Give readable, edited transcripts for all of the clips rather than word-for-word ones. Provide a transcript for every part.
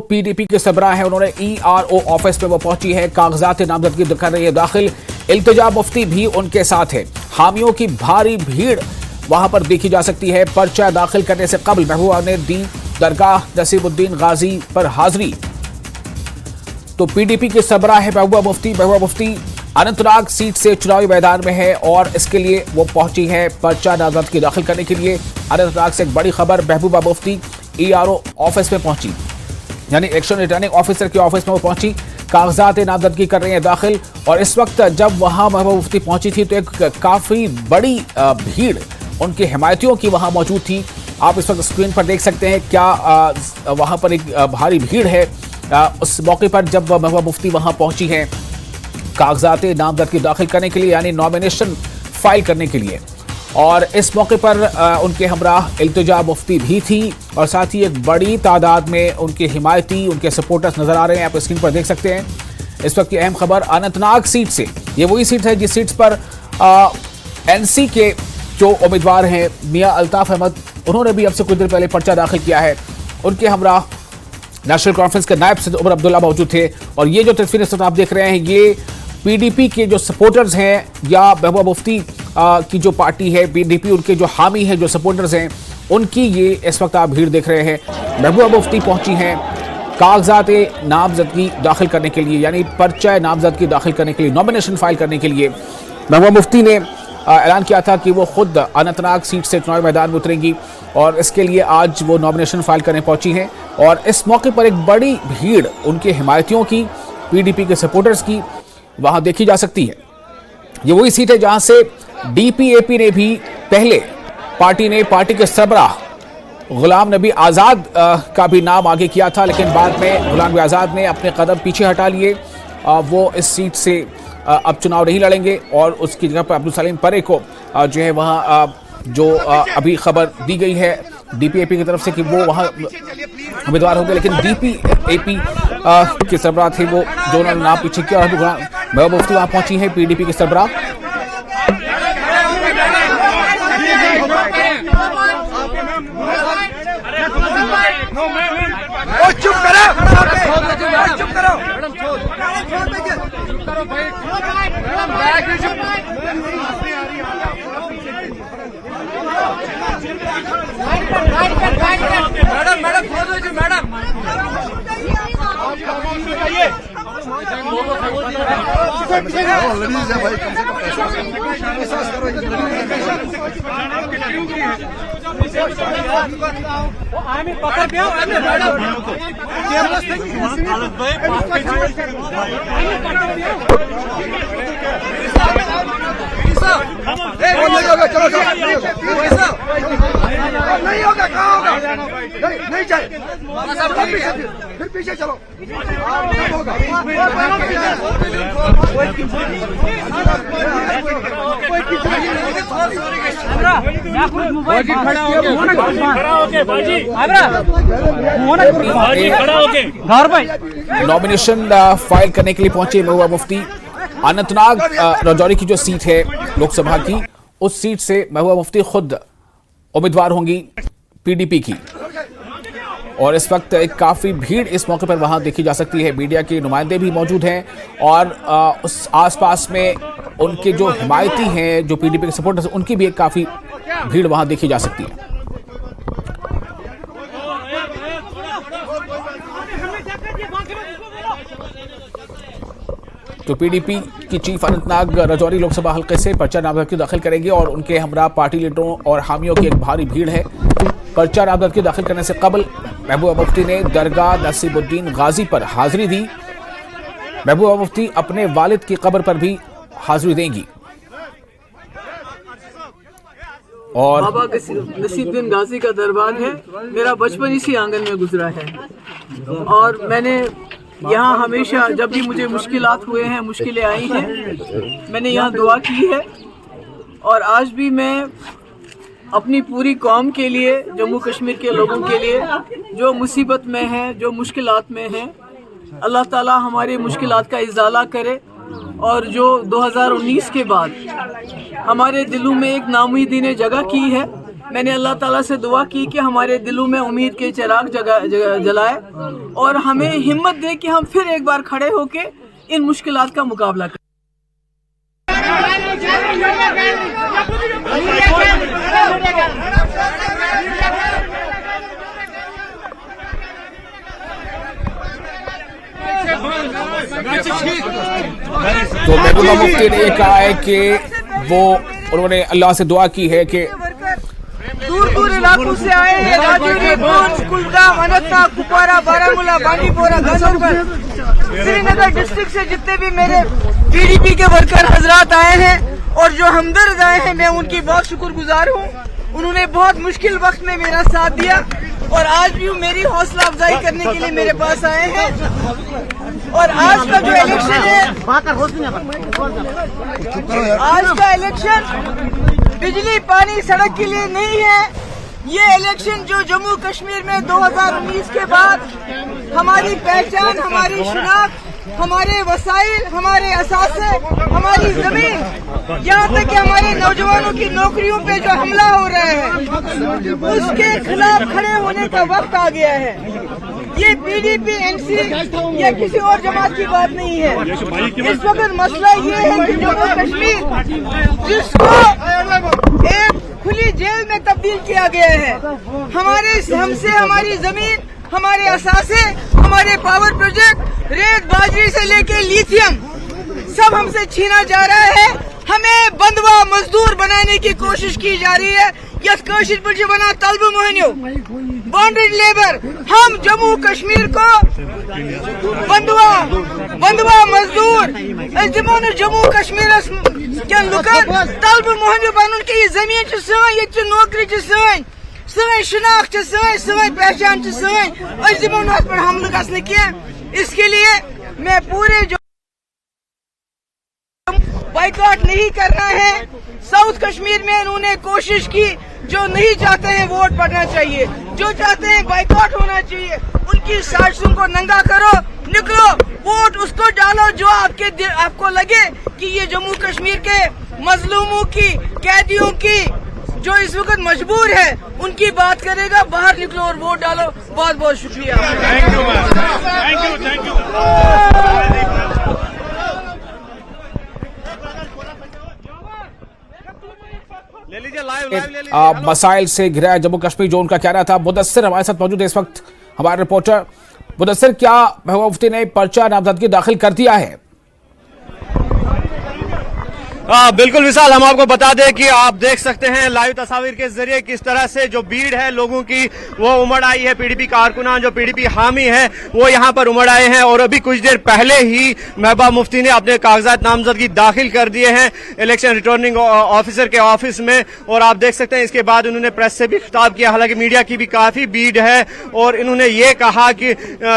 PDP के सरबराह है, उन्होंने ERO ऑफिस पे वो पहुंची है, कागजात नामजदगी कर रही है दाखिल। इल्तिजा मुफ्ती भी उनके साथ है। हामियों की भारी भीड़ वहां पर देखी जा सकती है। पर्चा दाखिल करने से कबल महबूबा ने दी दरगाह नसीबुद्दीन गाजी पर हाजिरी। तो पीडीपी के सरबराह है महबूबा मुफ्ती अनंतनाग सीट से चुनावी मैदान में है और इसके लिए वो पहुंची है पर्चा नामजदगी दाखिल करने के लिए। अनंतनाग से एक बड़ी खबर, महबूबा मुफ्ती ERO ऑफिस में पहुंची, यानी इलेक्शन रिटर्निंग ऑफिसर के ऑफिस में वो पहुंची, कागजात नामजदगी कर रही है दाखिल। और इस वक्त जब वहां महबूबा मुफ्ती पहुंची थी तो एक काफी बड़ी भीड़ उनके हिमायतियों की वहां मौजूद थी। आप इस वक्त स्क्रीन पर देख सकते हैं क्या वहां पर एक भारी भीड़ है। उस मौके पर जब महबूबा मुफ्ती वहां पहुंची है कागजात नामजदगी दाखिल करने के लिए, यानी नॉमिनेशन फाइल करने के लिए, और इस मौके पर उनके हमराह इल्तिजा मुफ्ती भी थी और साथ ही एक बड़ी तादाद में उनके हिमायती, उनके सपोर्टर्स नजर आ रहे हैं। आप स्क्रीन पर देख सकते हैं इस वक्त की अहम खबर अनंतनाग सीट से। ये वही सीट है जिस सीट पर NC के जो उम्मीदवार हैं मियां अल्ताफ अहमद, उन्होंने भी अब से कुछ देर पहले पर्चा दाखिल किया है। उनके हमराह नेशनल कॉन्फ्रेंस के नायब सदर उमर अब्दुल्ला मौजूद थे। और ये जो तस्वीरें आप देख रहे हैं ये पीडीपी के जो सपोर्टर्स हैं या महबूबा मुफ्ती की जो पार्टी है पीडीपी, उनके जो हामी हैं, जो सपोर्टर्स हैं, उनकी ये इस वक्त आप भीड़ देख रहे हैं। महबूबा मुफ्ती पहुंची हैं कागजात नामजदगी दाखिल करने के लिए, यानी पर्चा नामजदगी दाखिल करने के लिए, नॉमिनेशन फाइल करने के लिए। महबूबा मुफ्ती ने ऐलान किया था कि वो खुद अनंतनाग सीट से चुनावी मैदान में उतरेंगी और इसके लिए आज वो नॉमिनेशन फाइल करने पहुंची हैं। और इस मौके पर एक बड़ी भीड़ उनके हिमायतियों की, पीडीपी के सपोर्टर्स की वहां देखी जा सकती है। ये वही सीट है जहां से DPAP ने भी पहले पार्टी के सरबराह गुलाम नबी आज़ाद का भी नाम आगे किया था, लेकिन बाद में गुलाम नबी आज़ाद ने अपने कदम पीछे हटा लिए। वो इस सीट से अब चुनाव नहीं लड़ेंगे और उसकी जगह पर अब्दुल सलीम परे को जो है वहाँ जो अभी खबर दी गई है DPAP की तरफ से कि वो वहाँ उम्मीदवार होंगे। लेकिन DPAP के सरबराह थे वो जो उन्होंने नाम पीछे किया और महबूबा मुफ्ती वहाँ पहुंची है पीडीपी के सरबराह। चुप करो नहीं होगा, कहाँ होगा? नहीं जाए, फिर पीछे चलो। नॉमिनेशन फाइल करने के लिए पहुंचे महबूबा मुफ्ती। अनंतनाग राजौरी की जो सीट है लोकसभा की, उस सीट से महबूबा मुफ्ती खुद उम्मीदवार होंगी पीडीपी की। और इस वक्त एक काफ़ी भीड़ इस मौके पर वहां देखी जा सकती है। मीडिया के नुमाइंदे भी मौजूद हैं और उस आसपास में उनके जो हिमायती हैं, जो पीडीपी के सपोर्टर्स, उनकी भी एक काफ़ी भीड़ वहां देखी जा सकती है। तो पीडीपी की चीफ अनंतनाग राजौरी लोकसभा हल्के से पर्चा नामजदगी दाखिल करेंगे और उनके हमरा पार्टी लीडरों और हामियों की एक भारी भीड़ है। पर्चा नामजदगी दाखिल करने से कबल महबूबा मुफ्ती ने दरगाह नसीबुद्दीन गाजी पर हाजिरी दी। महबूबा मुफ्ती अपने वालिद की कब्र पर भी हाजिरी देंगी। और बाबा नसीबुद्दीन गाजी का दरबार है। मेरा बचपन इसी आंगन में गुजरा है और मैंने यहाँ हमेशा जब भी मुझे मुश्किलात हुए हैं, मुश्किलें आई हैं, मैंने यहाँ दुआ की है। और आज भी मैं अपनी पूरी कौम के लिए, जम्मू कश्मीर के लोगों के लिए जो मुसीबत में हैं, जो मुश्किलात में हैं, अल्लाह ताला हमारी मुश्किलात का इज़ाला करे। और जो 2019 के बाद हमारे दिलों में एक नाउमीदी ने जगह की है, मैंने अल्लाह ताला से दुआ की कि हमारे दिलों में उम्मीद के चिराग जलाए और हमें हिम्मत दे कि हम फिर एक बार खड़े होके इन मुश्किलात का मुकाबला करें। तो महबूबा मुफ्ती ने ये कहा है कि वो उन्होंने अल्लाह से दुआ की है कि दूर दूर इलाकों से आए हैं, राजौरी, पुंछ, कुलगाम, अनंतनाग, कुपवारा, बारामूला, बांडीपोरा, गांधरबल, श्रीनगर डिस्ट्रिक्ट से जितने भी मेरे पीडीपी के वर्कर हजरात आए हैं और जो हमदर्द आए हैं, मैं उनकी बहुत शुक्रगुजार हूँ। उन्होंने बहुत मुश्किल वक्त में मेरा साथ दिया और आज भी मेरी हौसला अफजाई करने के लिए मेरे पास आए हैं। और आज का जो इलेक्शन है, आज का इलेक्शन बिजली, पानी, सड़क के लिए नहीं है। ये इलेक्शन जो जम्मू कश्मीर में 2019 के बाद हमारी पहचान, हमारी शिनाख्त, हमारे वसाइल, हमारे असासे, हमारी जमीन, यहाँ तक कि हमारे नौजवानों की नौकरियों पे जो हमला हो रहा है, उसके खिलाफ खड़े होने का वक्त आ गया है। ये पीडीपी, एनसी या किसी और जमात की बात नहीं है। इस वक्त मसला ये है कि जम्मू कश्मीर जिसको एक खुली जेल में तब्दील किया गया है, हमसे हमारी जमीन, हमारे असासे, हमारे पावर प्रोजेक्ट, रेत, बाजरी से लेके लिथियम सब हमसे छीना जा रहा है। हमें बंधवा मजदूर बनाने की कोशिश की जा रही है। यह कोशिश बना तलब मोहनियो बॉन्डेड लेबर। हम जम्मू कश्मीर को बंधवा मजदूर जम्मू कश्मीर तलब मोहनियो बन के जमीन सन, नौकरी सन, शिनाख्त सन, पहचान सन, पर हमला गसने की। इसके लिए मैं पूरे जो बाइकआउट नहीं करना है। साउथ कश्मीर में उन्होंने कोशिश की, जो नहीं चाहते हैं वोट पड़ना चाहिए, जो चाहते हैं बाइकआउट होना चाहिए, उनकी साजिशों को नंगा करो, निकलो, वोट उसको डालो जो आपको लगे कि ये जम्मू कश्मीर के मजलूमों की, कैदियों की, जो इस वक्त मजबूर है, उनकी बात करेगा। बाहर निकलो और वोट डालो। बहुत बहुत शुक्रिया। Thank you. मसाइल से घिरा है जम्मू कश्मीर, जो उनका कहना था। मुदस्सिर हमारे साथ मौजूद है इस वक्त, हमारे रिपोर्टर। मुदस्सिर, क्या महबूबा मुफ्ती ने पर्चा नामजदगी दाखिल कर दिया है? बिल्कुल विशाल, हम आपको बता दें कि आप देख सकते हैं लाइव तस्वीर के जरिए किस तरह से जो भीड़ है लोगों की वो उमड़ आई है। पीडीपी कारकुनान, जो पीडीपी हामी है, वो यहाँ पर उमड़ आए हैं और अभी कुछ देर पहले ही महबूबा मुफ्ती ने अपने कागजात नामजदगी दाखिल कर दिए हैं इलेक्शन रिटर्निंग ऑफिसर के ऑफिस में। और आप देख सकते हैं इसके बाद उन्होंने प्रेस से भी खिताब किया, हालांकि मीडिया की भी काफी भीड़ है। और इन्होंने ये कहा कि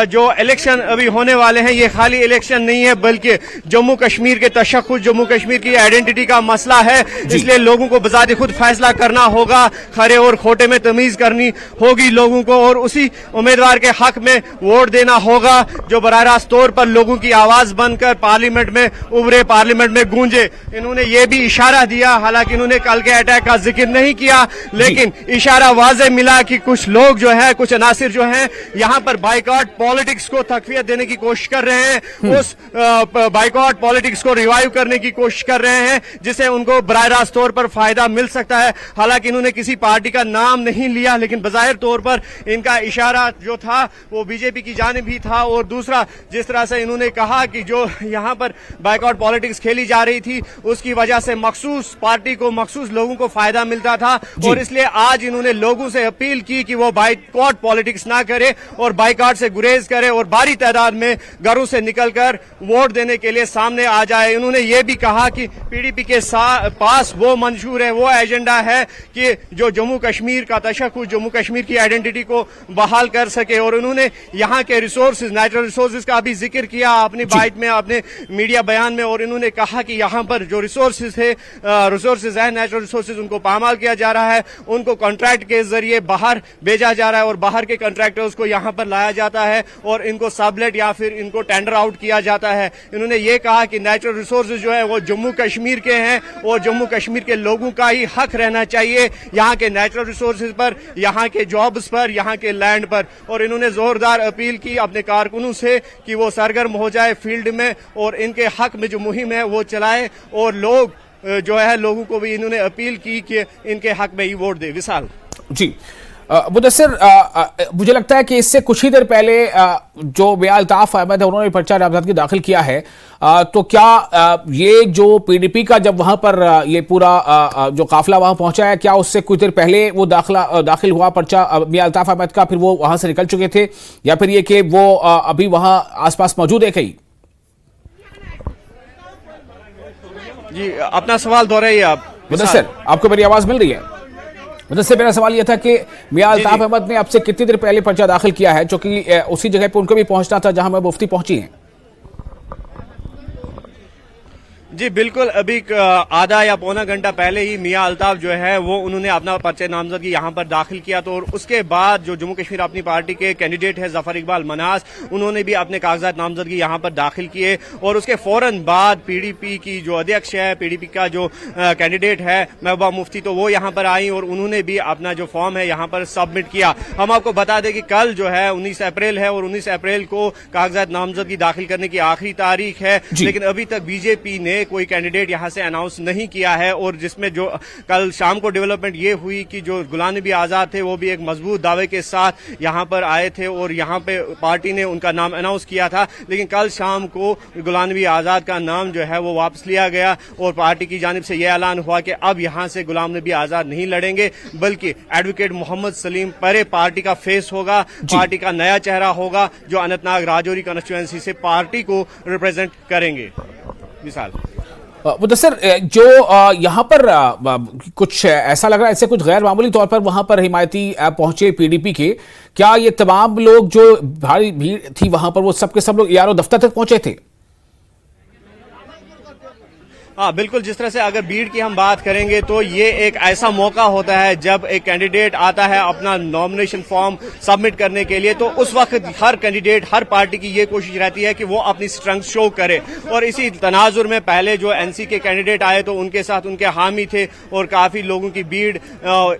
जो इलेक्शन अभी होने वाले हैं ये खाली इलेक्शन नहीं है, बल्कि जम्मू कश्मीर के तशख्खुस, जम्मू कश्मीर की आइडेंटिटी का मसला है। इसलिए लोगों को बजाते खुद फैसला करना होगा, खरे और खोटे में तमीज करनी होगी लोगों को, और उसी उम्मीदवार के हक में वोट देना होगा जो बराह रास्त तौर पर लोगों की आवाज बनकर पार्लियामेंट में उभरे, पार्लियामेंट में गूंजे। इन्होंने ये भी इशारा दिया, हालांकि इन्होंने कल के अटैक का जिक्र नहीं किया, लेकिन इशारा वाज़ेह मिला कि कुछ लोग जो है, कुछ अनासिर जो है, यहाँ पर बाइकआउट पॉलिटिक्स को तकवीत देने की कोशिश कर रहे हैं। उस बाइकआउट पॉलिटिक्स को रिवाइव करने की कोशिश कर रहे हैं जिससे उनको बराह रास्त तौर पर फायदा मिल सकता है। हालांकि इन्होंने किसी पार्टी का नाम नहीं लिया, लेकिन बज़ाहिर तौर पर इनका इशारा जो था वो बीजेपी की जानिब भी था। और दूसरा, जिस तरह से इन्होंने कहा कि जो यहाँ पर बाइकआउट पॉलिटिक्स खेली जा रही थी उसकी वजह से मखसूस पार्टी को, मखसूस लोगों को फायदा मिलता था, और इसलिए आज इन्होंने लोगों से अपील की कि वो बाइकआउट पॉलिटिक्स ना करे और बाइकआउट से गुरेज करे और भारी तादाद में घरों से निकलकर वोट देने के लिए सामने आ जाए। उन्होंने ये भी कहा कि पीडीपी के पास वो मंशूर है, वो एजेंडा है कि जो जम्मू कश्मीर का तशख्खुस, जम्मू कश्मीर की आइडेंटिटी को बहाल कर सके। और उन्होंने यहाँ के रिसोर्सेज, नेचुरल रिसोर्सेज का भी जिक्र किया अपनी बाइट में, अपने मीडिया बयान में। और इन्होंने कहा कि यहाँ पर जो रिसोर्सेज है, नेचुरल रिसोर्सेज, उनको पामाल किया जा रहा है, उनको कॉन्ट्रैक्ट के जरिए बाहर भेजा जा रहा है और बाहर के कॉन्ट्रैक्टर्स को यहाँ पर लाया जाता है और इनको सबलेट या फिर इनको टेंडर आउट किया जाता है। इन्होंने ये कहा कि नेचुरल रिसोर्सेज जो है वो जम्मू कश्मीर कश्मीर के हैं और जम्मू कश्मीर के लोगों का ही हक रहना चाहिए यहाँ के नेचुरल रिसोर्सेज पर, यहाँ के जॉब्स पर, यहाँ के लैंड पर। और इन्होंने जोरदार अपील की अपने कारकुनों से कि वो सरगर्म हो जाए फील्ड में और इनके हक में जो मुहिम है वो चलाए, और लोग जो है लोगों को भी इन्होंने अपील की कि इनके हक में ही वोट दे। विशाल जी। मुदस्सिर, मुझे लगता है कि इससे कुछ ही देर पहले जो मियां अल्ताफ अहमद है उन्होंने पर्चा नामजदगी दाखिल किया है, तो क्या ये जो पीडीपी का जब वहां पर ये पूरा जो काफिला वहां पहुंचा है, क्या उससे कुछ देर पहले वो दाखिल हुआ पर्चा मियां अल्ताफ अहमद का, फिर वो वहां से निकल चुके थे, या फिर ये कि वो अभी वहां आसपास मौजूद है कहीं? जी, अपना सवाल दोहराइए आप। मुदस्सिर, आपको मेरी आवाज मिल रही है? मुदस्सिर, मेरा सवाल यह था कि मियां अल्ताफ अहमद ने अब से कितनी देर पहले पर्चा दाखिल किया है, जो कि उसी जगह पे उनको भी पहुंचना था जहां मैं मुफ्ती पहुंची हैं? जी बिल्कुल, अभी आधा या पौना घंटा पहले ही मियां अल्ताफ जो है वो उन्होंने अपना पर्चे नामजदगी यहाँ पर दाखिल किया। तो और उसके बाद जो जम्मू कश्मीर अपनी पार्टी के कैंडिडेट है जफर इकबाल मनास, उन्होंने भी अपने कागजात नामजदगी यहाँ पर दाखिल किए। और उसके फौरन बाद पीडीपी की जो अध्यक्ष है, पीडीपी का जो कैंडिडेट है महबूबा मुफ्ती, तो वो यहाँ पर आई और उन्होंने भी अपना जो फॉर्म है यहाँ पर सबमिट किया। हम आपको बता दें कि कल जो है 19 अप्रैल है और 19 अप्रैल को कागजात नामजदगी दाखिल करने की आखिरी तारीख है, लेकिन अभी तक बीजेपी ने कोई कैंडिडेट यहां से अनाउंस नहीं किया है। और जिसमें जो कल शाम को डेवलपमेंट ये हुई कि जो गुलाम नबी आजाद थे वो भी एक मजबूत दावे के साथ यहां पर आए थे और यहां पे पार्टी ने उनका नाम अनाउंस किया था, लेकिन कल शाम को गुलाम नबी आजाद का नाम जो है वो वापस लिया गया और पार्टी की जानिब से यह ऐलान हुआ कि अब यहां से गुलाम नबी आजाद नहीं लड़ेंगे, बल्कि एडवोकेट मोहम्मद सलीम परे पार्टी का फेस होगा, पार्टी का नया चेहरा होगा जो अनंतनाग राजौरी कॉन्स्टिट्यूएंसी से पार्टी को रिप्रेजेंट करेंगे। मिसाल मुदस्सिर, जो यहाँ पर कुछ ऐसा लग रहा है, ऐसे कुछ गैर मामूली तौर पर वहां पर हिमायती पहुंचे पीडीपी के, क्या ये तमाम लोग जो भारी भीड़ थी वहां पर वो सब के सब लोग यारो दफ्तर तक पहुंचे थे? हाँ बिल्कुल, जिस तरह से अगर भीड़ की हम बात करेंगे तो ये एक ऐसा मौका होता है जब एक कैंडिडेट आता है अपना नॉमिनेशन फॉर्म सबमिट करने के लिए, तो उस वक्त हर कैंडिडेट, हर पार्टी की ये कोशिश रहती है कि वो अपनी स्ट्रेंथ शो करे। और इसी तनाजुर में पहले जो एनसी के कैंडिडेट आए तो उनके साथ उनके हामी थे और काफी लोगों की भीड़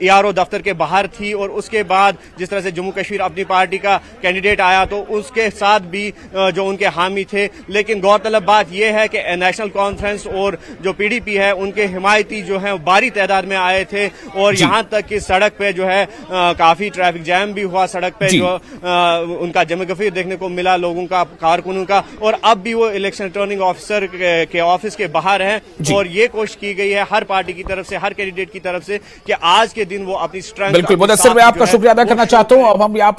ईआरओ दफ्तर के बाहर थी। और उसके बाद जिस तरह से जम्मू कश्मीर अपनी पार्टी का कैंडिडेट आया तो उसके साथ भी जो उनके हामी थे। लेकिन गौरतलब बात यह है कि नेशनल कॉन्फ्रेंस और जो पीडीपी है उनके हिमायती जो है भारी तादाद में आए थे और यहां तक कि सड़क पे जो है काफी ट्रैफिक जैम भी हुआ। सड़क पे जो उनका जम गफीर देखने को मिला लोगों का, कारकुनों का। और अब भी वो इलेक्शन रिटर्निंग ऑफिसर के ऑफिस के बाहर हैं और ये कोशिश की गई है हर पार्टी की तरफ से, हर कैंडिडेट की तरफ से कि आज के दिन वो अपनी स्ट्रेंथ। बिल्कुल मुदस्सिर, मैं आपका शुक्रिया अदा करना चाहता हूँ। अब हम यहाँ